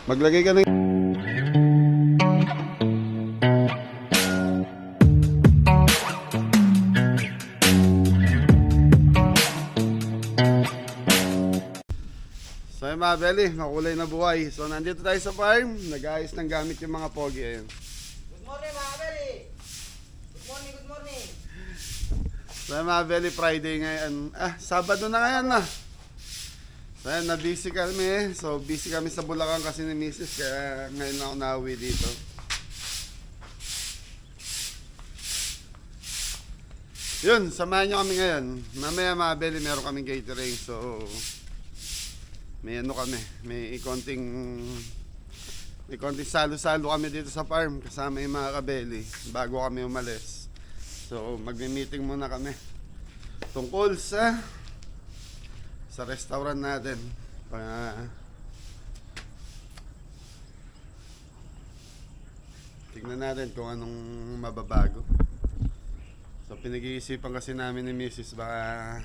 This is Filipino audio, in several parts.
Maglagay ka ng... So yung mga belly, makulay na buhay. So nandito tayo sa farm, nag-ayos ng gamit yung mga pogi. Ayun. Good morning mga belly! Good morning, good morning! So yung mga belly, Friday ngayon. Sabado na ngayon na. So ayan, na-busy kami. So busy kami sa Bulacan kasi ni Mrs. Kaya ngayon ako nauwi dito. Yun, samahan nyo kami ngayon. Mamaya mga belly, meron kaming catering. So may ano kami, may konting salo-salo kami dito sa farm kasama yung mga kabeli bago kami umalis. So magme-meeting muna kami tungkol sa restaurant natin. Tignan natin kung anong mababago. So pinag-iisipan kasi namin ni Mrs. baka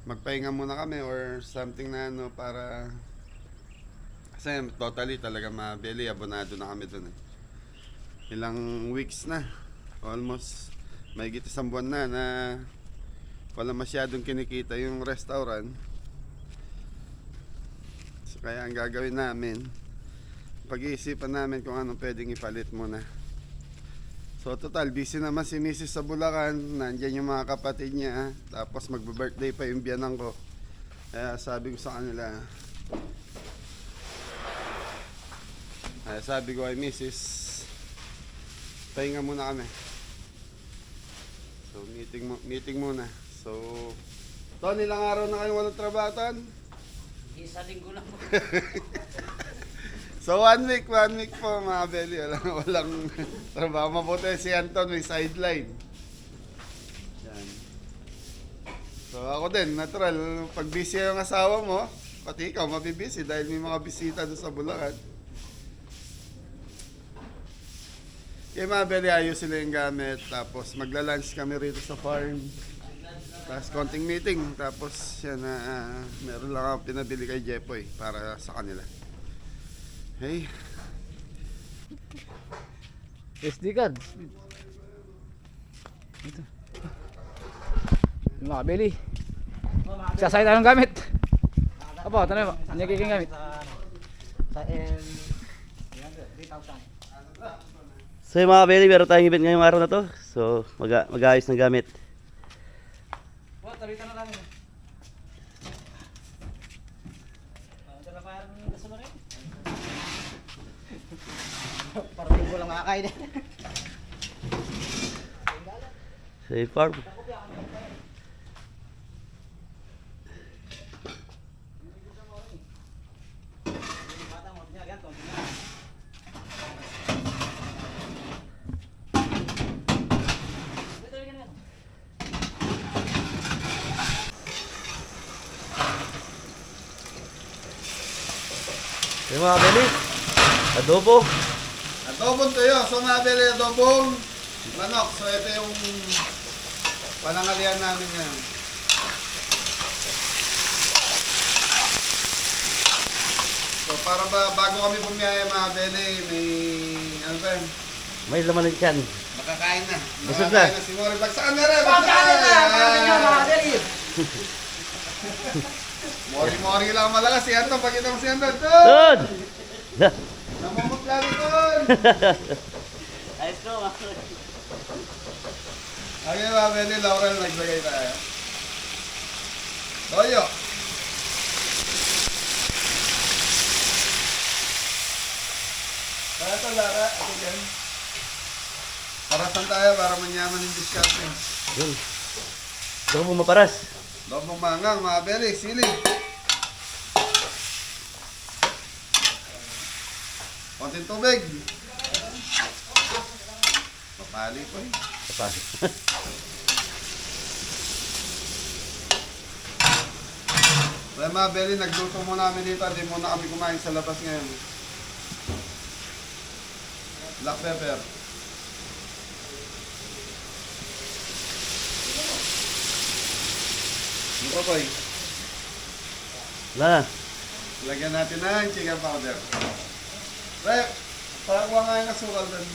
magpahinga muna kami or something na ano para kasi totally talaga mabili, abonado na kami dun eh. Ilang weeks na, almost mahigit isang buwan na wala masyadong kinikita yung restaurant. So kaya ang gagawin namin, pag-iisipan namin kung anong pwedeng ipalit muna. So total, busy naman si Mrs. sa Bulacan, nandyan yung mga kapatid niya, tapos magbe-birthday pa yung biyanan ko. Kaya sabi ko sa kanila, sabi ko ay Mrs., pahinga muna kami. So meeting muna. So, Ton, ilang araw na kayo walang trabaho, Ton? Isa linggo lang po. So 1 week po mga belly, walang trabaho. Mabuti si Anton may sideline. Yan. So ako din, natural, pag busy yung asawa mo, pati ikaw mabibisi dahil may mga bisita doon sa Bulacan. Kaya mga belly, ayos sila yung gamit, tapos magla-lunch kami rito sa farm. Tapos konting meeting, tapos yan meron lang ako pinabili kay Jepoy para sa kanila. Hey. SD card. Ito. Yung mga beli. Sasakit anong gamit? Apo, tanong mo. Ano yung kiking gamit? Sa M3,000. So yung mga belly, meron tayong event ngayong araw na to. So mag-aayos ng gamit. Po, talitan na namin. Dala pa yung kasunod rin. Parang hindi ko lang makakain eh. Sa farm. Yung mga belly, adobo. Adobong tayo. So mga belly, adobong manok. So ito yung panangalian namin ngayon. So para bago kami bumiyaya mga belly, may ano ba yun? May laman ng tiyan. Makakain na. Busog na. Si Mori. Bagsaan na rin! Pagkain na! Pagkain na mga belly! Mori lang malakas. Si Anton, pakita mo si Anton. Doon! Namumutla rin doon! Ayos ko, mga Okay mga belly, Laurel, nagbagay tayo. Toyo. Kaya ito Lara, ito dyan. Parasan tayo para manyaman yung discussion. Yun. Adobo maparas. Lobong mangang, mga belly, sili. Konting tubig. Papali po eh. Kapag. Well, mga belly, nagluto muna kami dito. Hindi muna kami kumain sa labas ngayon. Black pepper. Ano pa, boy? Wala na. Lagyan natin ng chicken powder. Rep, pakakuha nga yung asukal doon.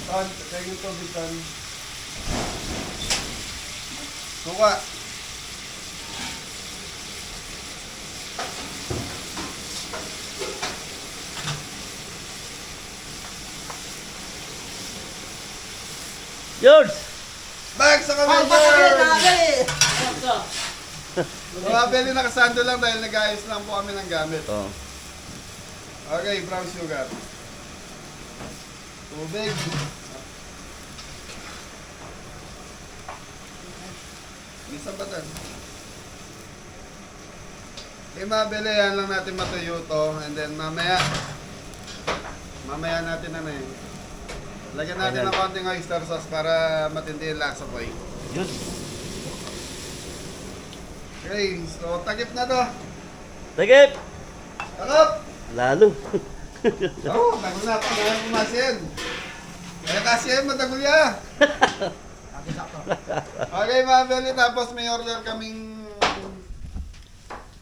Ton, kaya yung tubig, Ton. Suka. George! Back sa kami, Mga Beli, mga George! Beli. Mga Beli, nakasando lang dahil nag-ayos lang po kami ng gamit. Oh. Okay, brown sugar. Tubig. Isang batan. Okay, mga Beli, yan lang natin matuyo to. And then mamaya natin ano yun. Lagyan natin ng konting oyster sauce para matindi yung lasa po eh. Yun. Okay, so takip na to. Takip! Takap! Lalo. Oo, tagal na. Pangalan kumasyan. Kaya kasi matagol ya. Okay, mga Beli, tapos may order kaming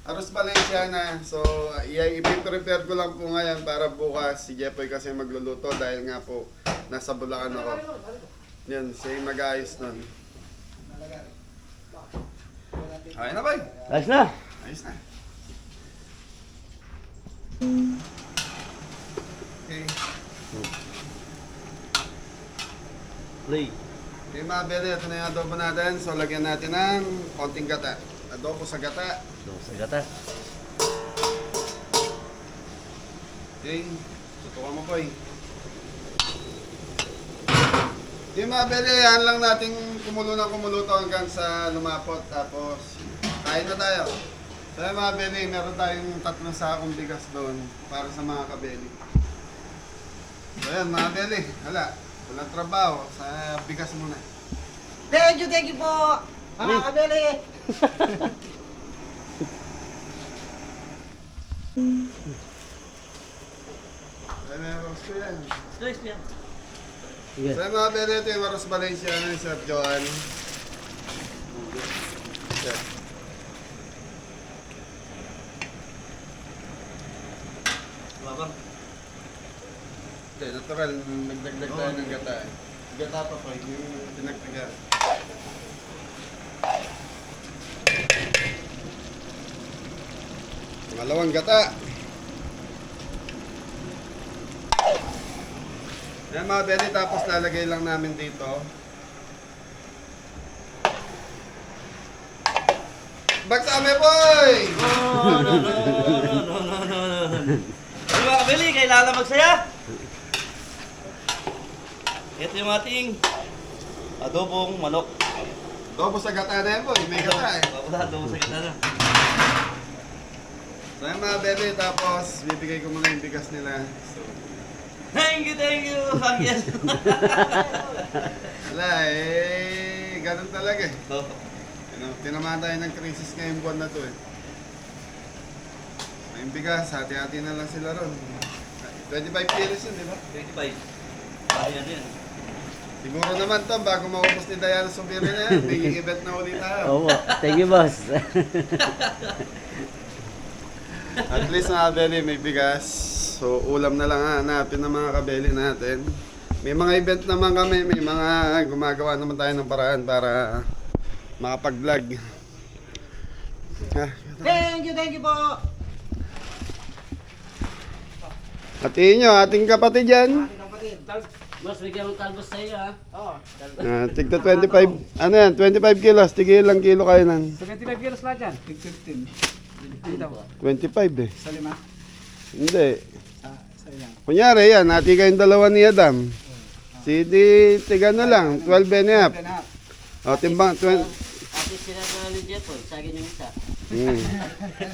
Arroz Valenciana. So, i-prepare ko lang po ngayon para bukas si Jepoy kasi magluluto dahil nga po nasa Bulacan ako. Yan, siya yung mag-ayos nun. Okay na, boy? Ayos na. Ayos na. Okay. Play. Okay, mga Beli, ito na yung adobo natin. So, lagyan natin ng konting gata. Adobo sa gata. So, sa gata. Okay, tutukan mo, boy. Okay, mga Beli, yan lang natin kumulo ng kumulo to hanggang sa lumapot. Tapos, kain na tayo. So, yan, mga Beli, meron tayong 3 sakong bigas doon para sa mga kabeli. So, yan, mga Beli, walang trabaho. Sa bigas muna. Thank you po. Mga kabeli. Yan, meron ko yan. Sige. So, yan, mga Beli, ito yung Arroz Valenciana ni Sir Joan. Chef. Babang. Hindi, natural. Nagdagdag tayo ng gata eh. Gata pa po, yung tinagtaga. Pangalawang gata. Yan, mga Beli, tapos lalagay lang namin dito. Bagsa kami, boy! No. Ay, mga kabili, kailangan magsaya. Ito yung ating adobong manok. Dobo sa gata na yan, boy. May gata eh. Adobo sa gata na. So yan, mga Beli, tapos bibigay ko muna yung bigas nila. So, Thank you, Angel. wala eh, ganun talaga eh. Oh. Tinamaan tayo ng krisis ngayong buwan na to eh. May bigas, hati-hati na lang sila ron. 25 kilos yun, di ba? 25. Ayan yan. Siguro naman to, bago maubos ni Diana Subiri na yan, may event na ulit tayo. Oo, thank you boss. At least mga kabeli, may bigas. So, ulam na lang hanapin ng mga kabeli natin. May mga event naman kami, may mga gumagawa naman tayo ng paraan para makapag-vlog. Thank you po. Hatiin nyo, ating kapatid yan. Kapatid. Boss, bigyan ng talbos sa iyo ha. Oo. Tigta 25, ano yan, 25 kilos. Tigil lang kilo kayo ng 75 kilos lahat yan. 15. Dito po. 25 eh. Sa 5. Hindi. Sa ilang. Kunyari yan, hati kayong dalawa ni Adam. Di tiga na lang, 12 and a half. O, timbang, 20. Ate sila na ni Jeff, sa akin yung isa.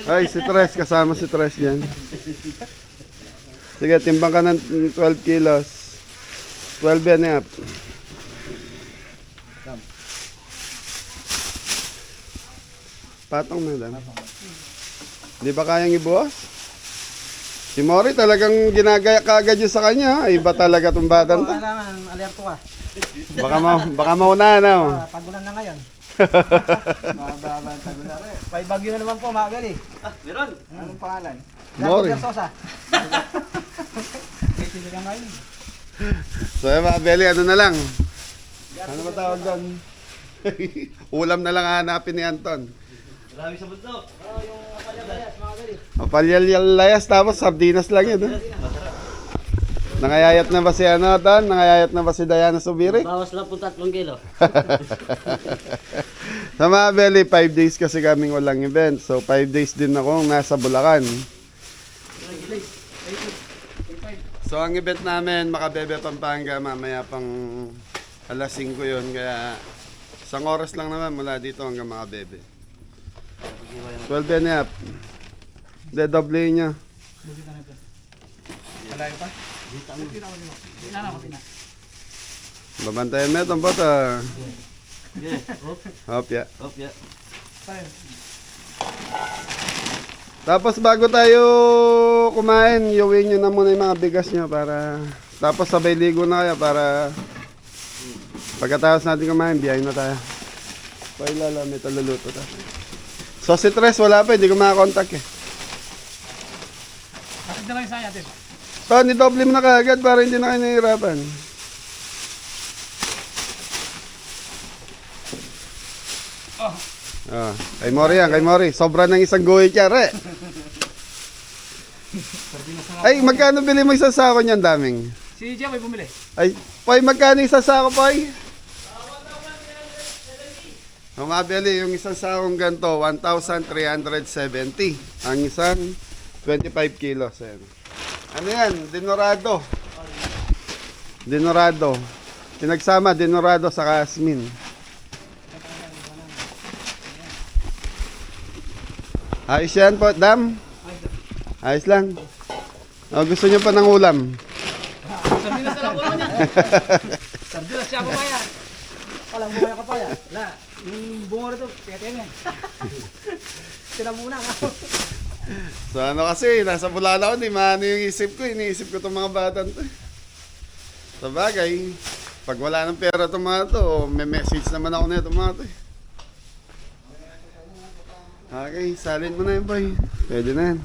Ay, si Tres, kasama si Tres yan. Sige, timbang ka ng 12 kilos. 12 and a half. Patong na lang. Di ba kayang ibuhos? Si Mori talagang ginagaya kagad yun sa kanya. Iba talaga itong batang to. Kailangan, alerto ka. Baka mauna na. Oh. Tagulan na ngayon. Mababa ang tagulan. May bagyo na naman po, mga gali. Meron. Anong pangalan? Mori. Jacob Sosa. May sinigang ngayon. So mga Beli, ano na lang? Ano ba tawag doon? Ulam na lang hanapin ni Anton. Marami sa bundok. Yung palyayas, mga gali. Palyalayas tapos sardinas lang yun. Nangayayat na ba si ano doon? Nangayayat na ba si Diana Subiri? Bawas lang po 3 kilo. Sa mga Beli, 5 days kasi kaming walang event. So 5 days din akong nasa Bulacan. So ang event namin, Makabebe, Pampanga, mamaya pang alas 5 yun. Kaya isang oras lang naman mula dito hanggang Makabebe. 12 and a half. Hindi, doble niya. Malayo pa? Babantayan mo itong bata. Yeah. Hopya. Yeah. Tapos bago tayo kumain, iuwi nyo na muna yung mga bigas nyo para... Tapos sabay ligo na kayo para... Pagkatapos natin kumain, biyahin na tayo. Pailala, may taluluto tayo. So si Tres, wala pa, hindi ko makakontak eh. Bakit na lang isa natin? So, nidoble mo na kagad para hindi na kayo nahihirapan. Oh, kay Mori yan, kay Mori. Sobra ng isang guhit yan, re. Ay, magkano bili mo isang sako niyan, daming? Si Jia may bumili. Ay, Poy, magkano isang sako, Poy? Mabili yung isang sakong ganito, 1,370. Ang isang 25 kilos. Ayan. Ano yan? Dinorado. Dinorado. Pinagsama, dinorado sa kasmin. Ayos yan po, Dam? Ayos lang. O, gusto nyo pa ng ulam? Sardinas na lang ulo niya. Sardinas siya kumaya. Walang bumaya ka pa yan. Wala. Yung bungo rito, pete mo. Sila muna nga. So ano kasi, nasa Bulala ako, di maano yung isip ko, iniisip ko itong mga batang to. Sa bagay, pag wala ng pera itong mga to, may message naman ako na itong mga to. Okay, salin mo na yun, boy. Pwede na yan.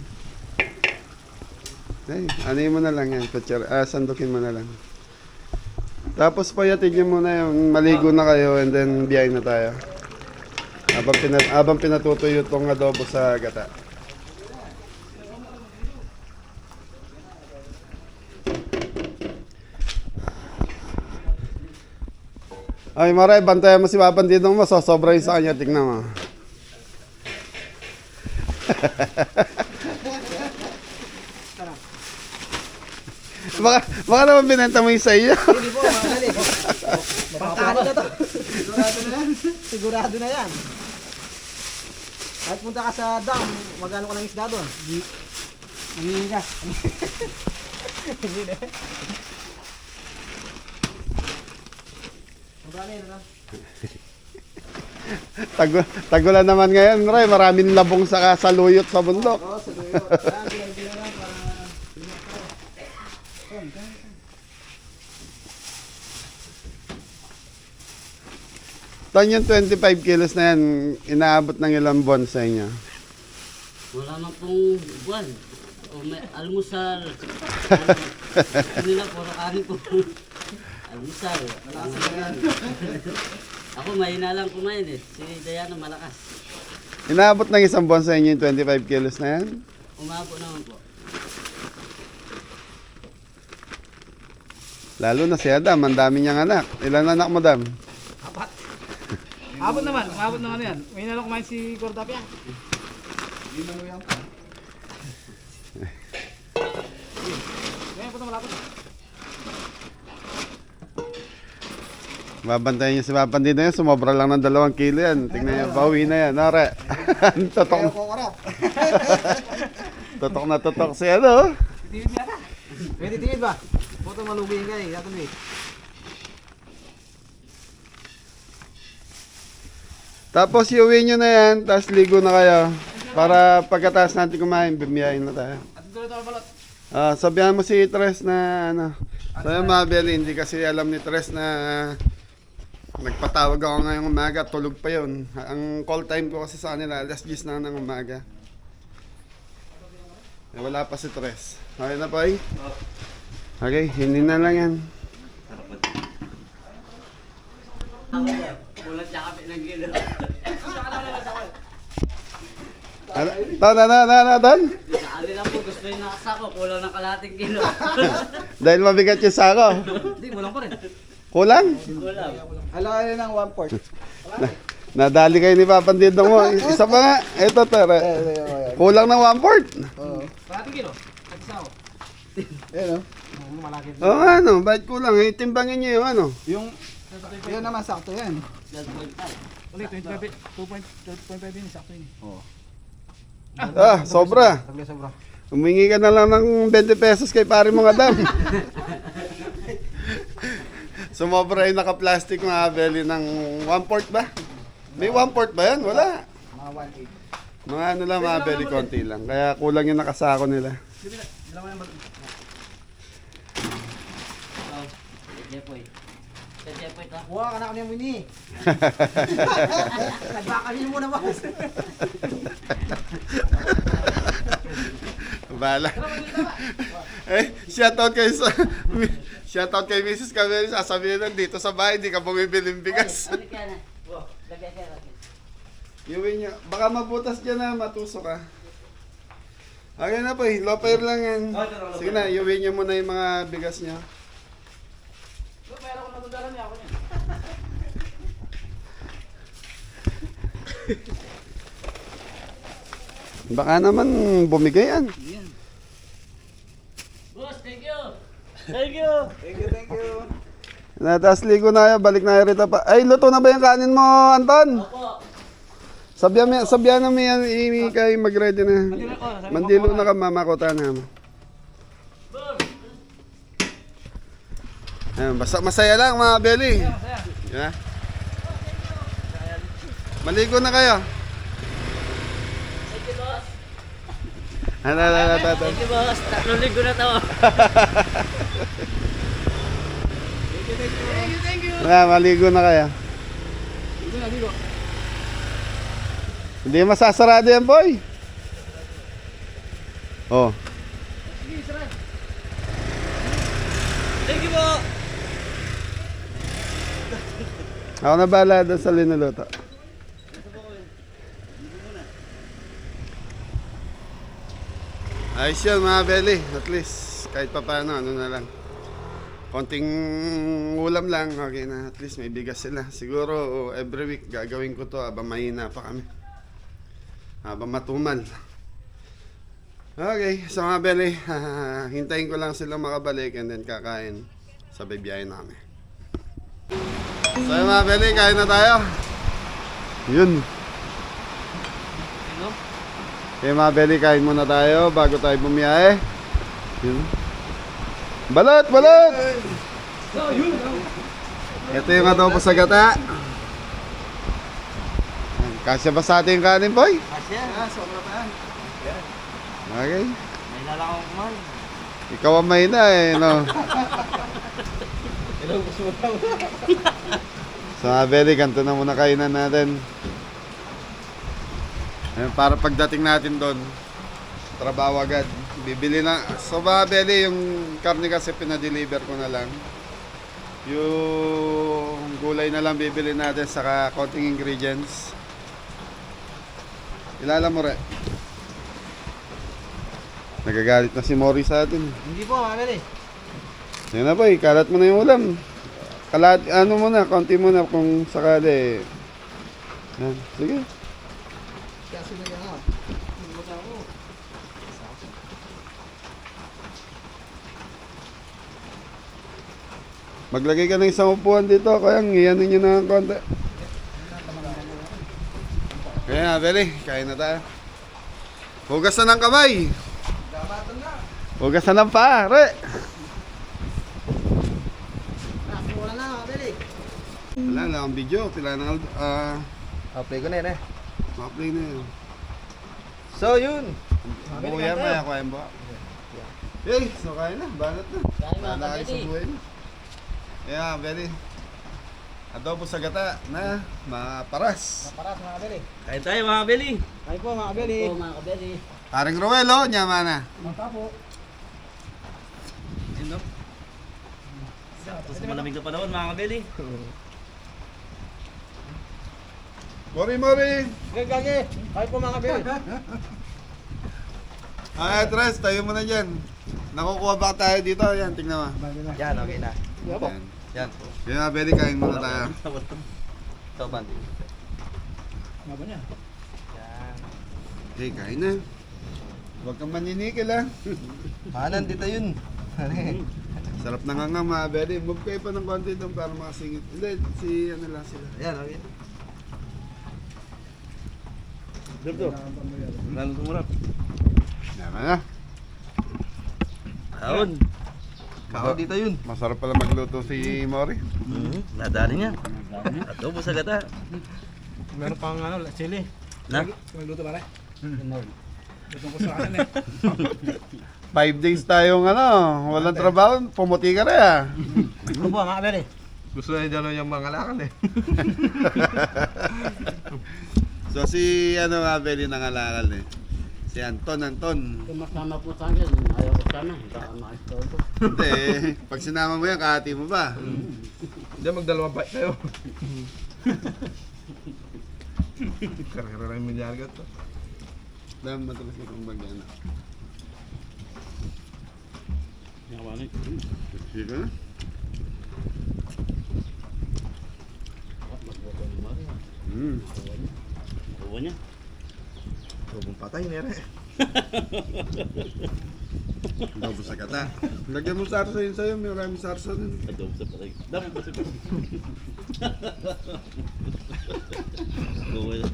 Okay, ano mo na lang yan, sandukin mo na lang. Tapos payatin nyo muna yung maligo na kayo and then biyahin na tayo. Habang pinatutuyo itong adobo sa gata. Ay, Maray, bantayan mo si Papan dito mo. Sobra yun sa kanya. Tignan mo. baka naman binenta mo yung sa iyo. Hindi po, mga gali. Pangkano na to. Sigurado na yan. Sigurado na yan. Kahit punta ka sa dam, magano ka ng isda doon? Hindi ka. Hindi na. Magano yun, ano? Tagulan naman ngayon, Ray. Maraming labong sa saluyot sa bundok. Oo, sa duyo. Kaya, binigyan na lang para... Tan yung 25 kilos na yan, inaabot ng ilang buwan sa inyo. Wala man pong buwan. O may almusal. Ano na, puro kanin po. Almusal. Ako mahina lang kumain eh. Si Diana malakas. Inaabot ng isang buwan sa inyo yung 25 kilos na yan? Umabo naman po. Lalo na si Adam, ang dami niyang anak. Ilan anak mo, Dam? Abot naman, umabot ng ano yan. May nalong kumain si Cordapia. Ganyan po ito malapit. Babantayan niyo si Papan dito yan, sumobra lang ng 2 kilo yan. Tingnan niyo, bawi na yan. Nara. Totok, totok na totok si ano. Tiwid niya ka. Pwede tingin ba? Puto malubing ka eh. Datang eh. Tapos iuwi nyo na yan, tapos ligo na kayo. Para pagkatapos natin kumain, bumiyahin na tayo. At tuloy ito balot. Sabihan mo si Tres na ano. Sabi mga Beli, hindi kasi alam ni Tres na nagpatawag ako ngayong umaga, tulog pa yon. Ang call time ko kasi sa kanila, alas 10 na ng umaga. Wala pa si Tres. Okay na po eh? Okay, hindi na lang yan. Kulang siya kape ng kilo. Tan? Saali lang po, gusto yung nakasako, kulang ng kalating kilo. Dahil mabigat yung sako. Hindi, walang pa rin. Kulang? Kulang. Alam ka ng 1/4. Nadali kayo ni Papandito mo. Isa pa nga. Ito, tara. Kulang ng 1/4. Oo. Kalating kilo. Isa ako. Ayun o. Malaki. Oo, ano, bakit kulang? Eh, timbangin niyo yung ano. Yung, yun naman sakto yan. 12.5. Ulit, 2.5 yun. Sakto yun. Sobra. Sagli sobra. Humingi ka na lang ng 20 pesos kay pare mong Adam. Sumobra yung naka-plastic mga Beli ng 1/4 ba? May 1/4 ba yan? Wala. Mga 1/8. Mga ano lang mga Beli, konti lang. Kaya kulang yung nakasako nila. Jepoy. Sa Jepoy ta. Kuha ka na kanya muni. Nagbakalin mo na ba? Bala. Shoutout kay Mrs. Camille. Sasabihin lang dito sa bahay, hindi ka bumibili ng bigas. Balik ka na. Lagay ka na. Iuwi niya. Baka mabutas dyan na, matuso ka. Okay na po eh, low fire lang yan. Sige na, iuwi niya muna yung mga bigas niya. Meron ko natundala niya ako niya. Baka naman bumigay yan. Boss, thank you. Thank you. Thank you. Tapos ligo na yan, balik na yan rito pa. Ay, luto na ba yung kanin mo, Anton? Opo. Sabyan na mo yan, kay mag-ready na. Mandilo na ka, mamakuta na mo. Ayan, basta masaya lang mga Beli. Yeah. Maligo na kayo. Thank you, boss. Ano. Thank you, boss. 3 linggo na to. Maligo na kayo. Hindi masasarado yan, boy. Oh. Thank you po. Ako na bahala doon sa linuluto. Ayos yun mga Beli. At least kahit pa paano, ano na lang. Konting ulam lang, okay na. At least may bigas sila. Siguro every week gagawin ko to habang mahina pa kami. Habang matumal. Okay, so mga Beli, hintayin ko lang sila makabalik and then kakain. Sabay biyahe na kami. So mga Beli, kain na tayo. Yun. Okay mga Beli, kain muna tayo bago tayo bumiyahe. Yun. Balot! Ito yung adobo sa gata. Kasya ba sa ating kanin, boy? Asya. Sobra pa yan. Okay. May lalang akong kumain. Ikaw ang mahina eh, no? So mga Beli, ganito na muna kainan natin. Ayun, para pagdating natin doon, trabaho agad. Bibili na. So mga Beli, yung karne kasi pinadeliver ko na lang. Yung gulay na lang bibili natin saka konting ingredients. Ilala mo rin. Nagagalit na si Mori sa atin. Hindi po, mga Beli. Yan na boy, kalat mo na yung ulam. Kalat, ano muna, konti muna kung sakali. Yan, sige. Kasi na yan ako. Maglagay ka ng isang upuan dito, kaya iyanin nyo na ng konti. Kaya na, Beli, kain na tayo. Hugas na ng kamay. Hugas na ng paa, re. Wala na, mga Beli. Wala lang ang video, kailangan Play ko na yan eh. ma-play na yun. So yun. Buya, maya ko ba? Eh, so kaya na. Banat na. Kaya mga Bahala kayo sa kabeli. buhay niyo. Yeah, very. Adobo sa gata na maparas. Paras mga kabeli. Kain tayo mga Beli. Kain po mga kabeli. Oo mga kabeli. Paring Ruel, oh, nyama na. Mangka po. Yun, no? Sa malamig na panahon mga Beli. Mori! Gagi. Kain po mga kabeli. Ah, Tres, tayo muna dyan. Nakukuha ba tayo dito? Yan, tingnan mo. Yan, okay na. Yan. Yan. Yan na, Beli, kain muna tayo. Ito, Bandi. Maba niya. Okay, kain na. Huwag kang maninikil, ha. Kanan dito yun. Sarap na nga mga Beli. Move kayo pa ng konti doon para makasingit. Hindi, si ano lang sila. Yan, okay. Dito. Lalo sumurap. Yan na. Kaon. Kaon dito yun. Masarap pala magluto si Mori. Nadali niya. Adobo sa gata. Meron pang ano, chili. Na? Magluto pare. Lutong ko sa kanan eh. 5 days tayong walang trabaho. Pumuti ka rin, ha. Ano po mga kabeli? Gusto na dyan yung mga lakal eh. So si mga Beli nangalakal eh. Si Anton. Kung masama po sa akin, ayaw ko sana. Baka ma-store ko. Hindi, pag sinama mo yan, kahati mo ba? Hindi, magdalawang bite tayo. Kara-kara lang yung milyarga to. Dahil matalas na kong bagyan. Sige na. Adobo niya. Tubong patay, nere. Adobo sa gata. Lagyan mo sarsa yun sa'yo, may maraming sarsa din. Adobo sa patay. Dapat po siya. Adobo yan.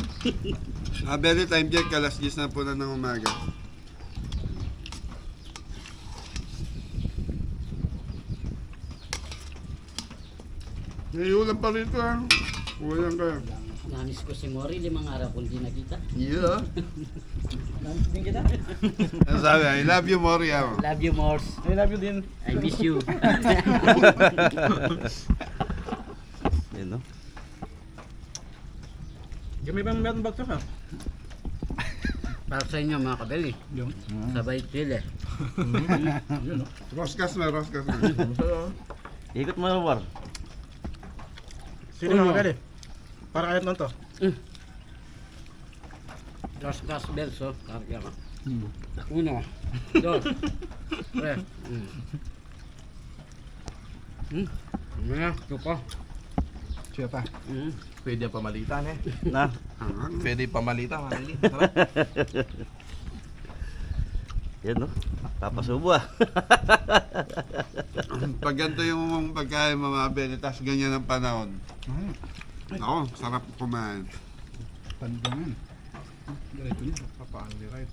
Very time check, alas 10 na po na ng umaga. May ulam pa rito, ha. Ulam kayo. Namis ko si Mori, 5 araw kung di nakita. Yeah. Namis din kita. Ano sabi? I love you, Mori, ha. Love you, Mors. I love you din. I miss you. Yan, no? Gamay bang meron bagsak ha? Para sa inyo mga kabeli. Yung. Sabay chili. Yun no. Roskas na. Ikot mo na, War. Sino mga kabeli? Para kahit lang to. Dos belso. Karga ka. 1, 2, 3. Ano ito pa? Siya pa. Pwede pamalitan eh. Na? Pwede pamalitan, mga Beli. Sarap. Yan, no? Papasubo ah. Pag ganito yung pagkain mga Beli, tas ganyan ang panahon. Ako, sarap kumain. Pandangan. Diretso niya. Papaano ni right?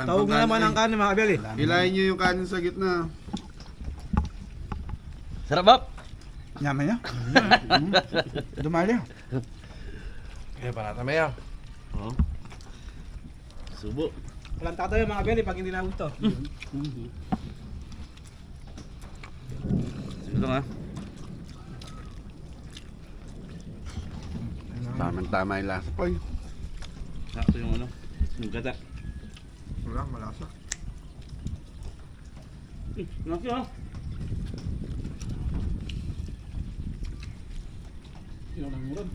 Tawag na naman ang kanin mga kabeli. Ilayin nyo yung kanin sa gitna. Sarap, Bap? Yaman niya. Dumali. Eh, panata mo yan. Oo. Subo. Walang tatayo mga kabeli pag hindi nabot to. Sige lang, ha? Tama yung lasa. Poy. Sakto yung yung gata. Wala, malasa. Naki, ha? Sino nang murad?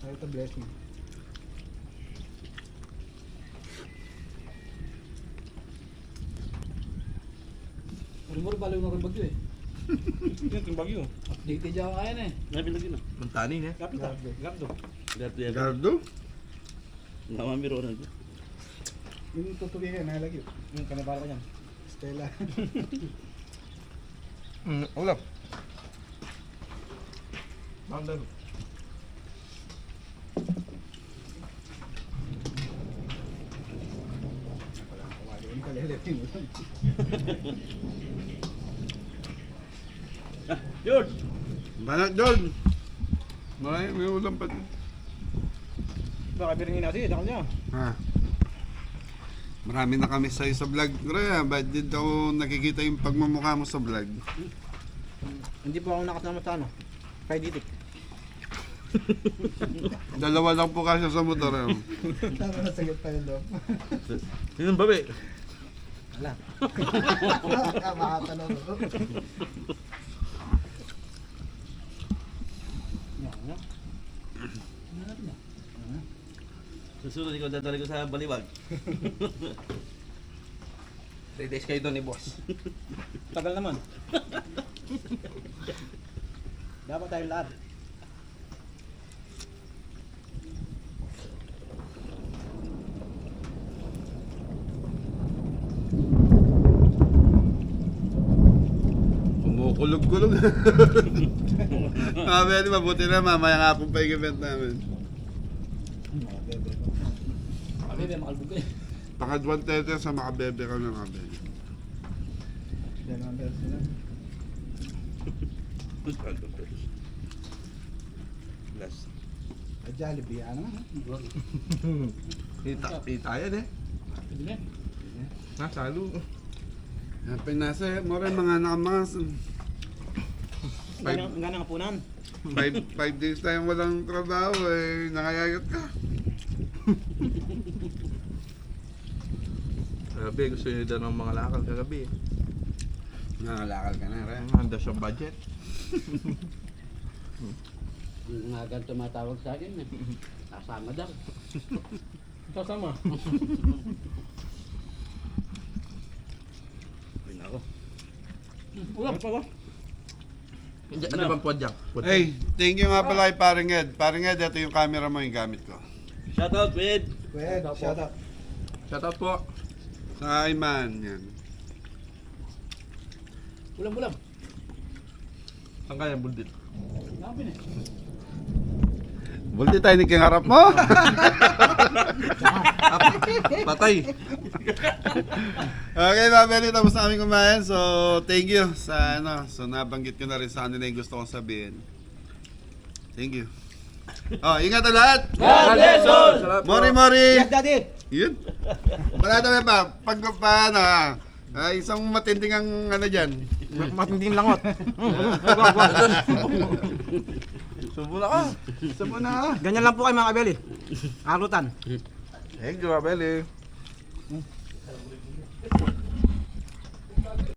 Ay, ito blessing. Murmur baliw na rin bagyo eh. Yan yung bagyo. Updated siya kaya na eh. Napilagin na. Mantanin eh. Lapit ah. Lapit oh. Gardo yan. Gardo? Namamiro na. Yung tutuloy kayo, nakalagyo. Yung kanabara ko yan. Stella. Ulap. Mandan. George! Banat doon. May ulam pa din. Baka biringin natin, dakal niya. Ha? Marami na kami sa'yo sa vlog. Raya, ba't di daw nakikita yung pagmamukha mo sa vlog? Hindi po ako nakasama sa ano. Kay Ditik. Dalawa lang po kasi sa motor. Eh. Tama na sagot pa yun doon. Yun ba, be? Wala. Makatanong ako. Susunod, ikaw dadali ko sa baliwag. 3 days kayo doon ni boss. Tagal naman. Dapat tayo lahat. Kumukulog-kulog. Mabeli, mabuti na mamaya nga po pa yung event namin. Kami may makalbog eh. Pakadwan tete sa makabebe ka ng kabebe. Dalawang beses na. Last. Ay, Jollibee, ano naman. Kita yan eh. Pwede na. Salo. Yan, pinasa, mo rin mga nakamas. Nga nga punan. 5 days tayong walang trabaho eh. Nakayayot ka. Kagabi, gusto nyo daw ng mga lakal kagabi. Nakalakal ka na rin. Handa siya budget. Nga ganito tumatawag sa akin eh. Kasama daw. Kasama. Ulam pa ba? Ano bang podyak? Hey, thank you nga pala kay Paring Ed. Paring Ed, ito yung camera mo yung gamit ko. Shoutout, Wed! Wed, shout out. Shoutout po. Sa Ayman, yan. Ulam. Saan kaya buldit? Napin eh. Bulti tayo ni King harap mo. Patay. Okay, Mabeli, tapos na kami kumain. So, thank you sa ano. So, nabanggit ko na rin sa kanila yung gusto kong sabihin. Thank you. Oh, ingat ang lahat. God bless all! Mori. Yes, Daddy! Yun. Wala naman pa. Pag paano isang matinding ang ano dyan. Matinding langot. Subo na ka. Subo na ka. Ganyan lang po kayo mga kabeli. Arutan. Thank you, Abel eh.